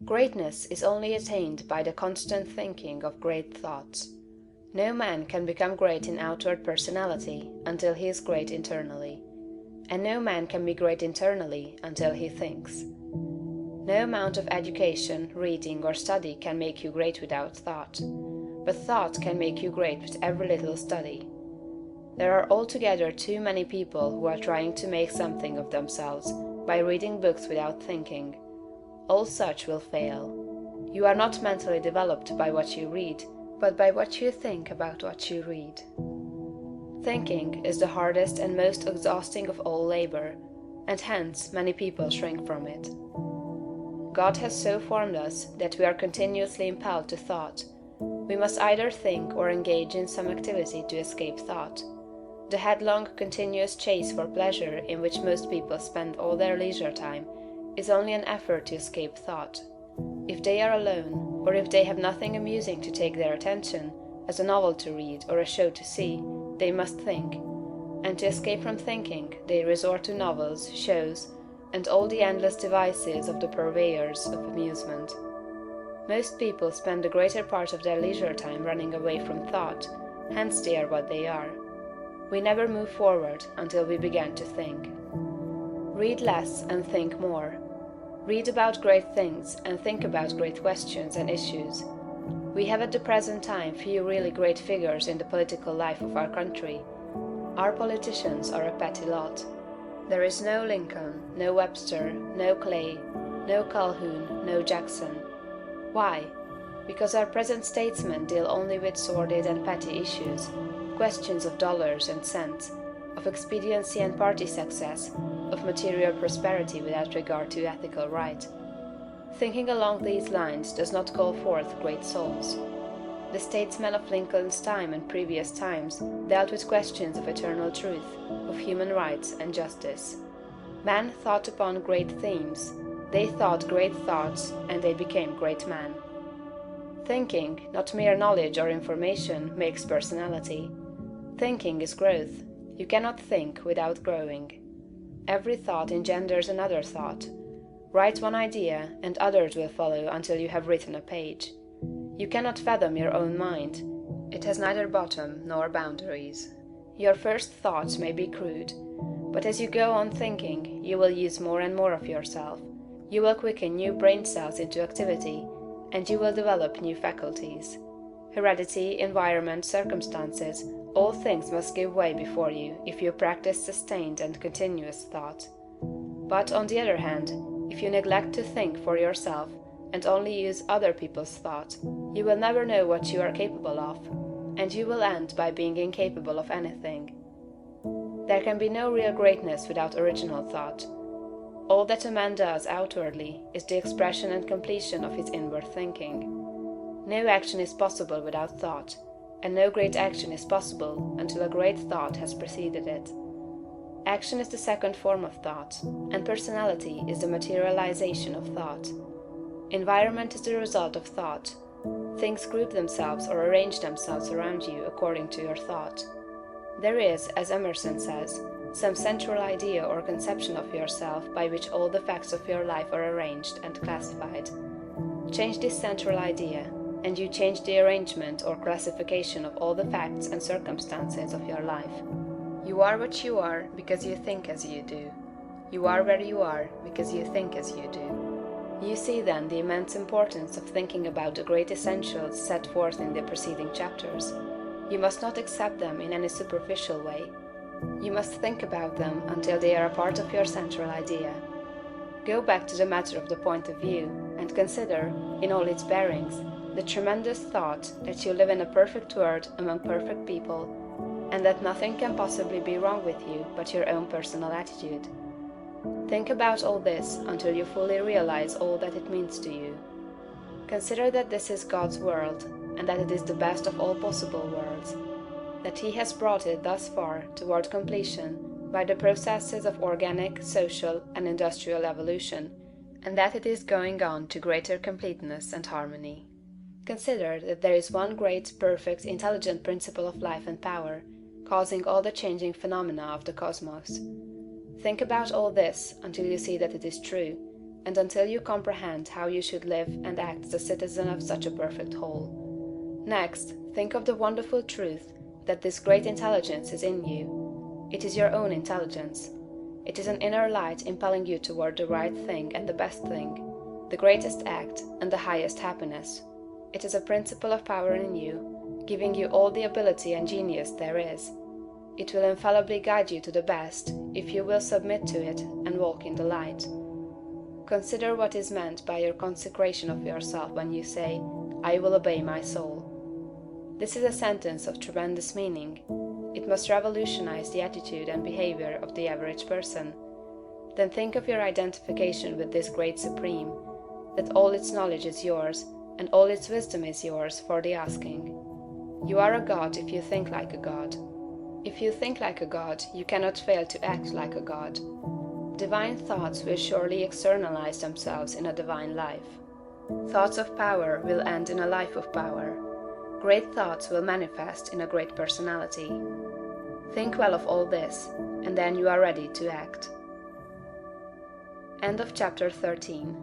Greatness is only attained by the constant thinking of great thoughts. No man can become great in outward personality until he is great internally. And no man can be great internally until he thinks. No amount of education, reading, or study can make you great without thought. But thought can make you great with every little study. There are altogether too many people who are trying to make something of themselves by reading books without thinking. All such will fail. You are not mentally developed by what you read, but by what you think about what you read. Thinking is the hardest and most exhausting of all labor, and hence many people shrink from it. God has so formed us that we are continuously impelled to thought. We must either think or engage in some activity to escape thought. The headlong, continuous chase for pleasure in which most people spend all their leisure time is only an effort to escape thought. If they are alone, or if they have nothing amusing to take their attention, as a novel to read or a show to see, they must think. And to escape from thinking, they resort to novels, shows, and all the endless devices of the purveyors of amusement. Most people spend the greater part of their leisure time running away from thought, hence they are what they are. We never move forward until we begin to think. Read less and think more. Read about great things and think about great questions and issues. We have at the present time few really great figures in the political life of our country. Our politicians are a petty lot. There is no Lincoln, no Webster, no Clay, no Calhoun, no Jackson. Why? Because our present statesmen deal only with sordid and petty issues, questions of dollars and cents, of expediency and party success, of material prosperity without regard to ethical right. Thinking along these lines does not call forth great souls. The statesmen of Lincoln's time and previous times dealt with questions of eternal truth, of human rights and justice. Men thought upon great themes, they thought great thoughts, and they became great men. Thinking, not mere knowledge or information, makes personality. Thinking is growth. You cannot think without growing. Every thought engenders another thought. Write one idea, and others will follow until you have written a page. You cannot fathom your own mind. It has neither bottom nor boundaries. Your first thoughts may be crude, but as you go on thinking, you will use more and more of yourself. You will quicken new brain cells into activity, and you will develop new faculties. Heredity, environment, circumstances, all things must give way before you if you practice sustained and continuous thought. But, on the other hand, if you neglect to think for yourself, and only use other people's thought, you will never know what you are capable of, and you will end by being incapable of anything. There can be no real greatness without original thought. All that a man does outwardly is the expression and completion of his inward thinking. No action is possible without thought, and no great action is possible until a great thought has preceded it. Action is the second form of thought, and personality is the materialization of thought. Environment is the result of thought. Things group themselves or arrange themselves around you according to your thought. There is, as Emerson says, some central idea or conception of yourself by which all the facts of your life are arranged and classified. Change this central idea, and you change the arrangement or classification of all the facts and circumstances of your life. You are what you are because you think as you do. You are where you are because you think as you do. You see then the immense importance of thinking about the great essentials set forth in the preceding chapters. You must not accept them in any superficial way. You must think about them until they are a part of your central idea. Go back to the matter of the point of view, and consider, in all its bearings, the tremendous thought that you live in a perfect world among perfect people, and that nothing can possibly be wrong with you but your own personal attitude. Think about all this until you fully realize all that it means to you. Consider that this is God's world, and that it is the best of all possible worlds, that He has brought it thus far toward completion by the processes of organic, social, and industrial evolution, and that it is going on to greater completeness and harmony. Consider that there is one great, perfect, intelligent principle of life and power, causing all the changing phenomena of the cosmos. Think about all this until you see that it is true, and until you comprehend how you should live and act as a citizen of such a perfect whole. Next, think of the wonderful truth that this great intelligence is in you. It is your own intelligence. It is an inner light impelling you toward the right thing and the best thing, the greatest act and the highest happiness. It is a principle of power in you, giving you all the ability and genius there is. It will infallibly guide you to the best if you will submit to it and walk in the light. Consider what is meant by your consecration of yourself when you say, "I will obey my soul." This is a sentence of tremendous meaning. It must revolutionize the attitude and behavior of the average person. Then think of your identification with this great Supreme, that all its knowledge is yours, and all its wisdom is yours for the asking. You are a god if you think like a god. If you think like a god, you cannot fail to act like a god. Divine thoughts will surely externalize themselves in a divine life. Thoughts of power will end in a life of power. Great thoughts will manifest in a great personality. Think well of all this, and then you are ready to act. End of chapter 13.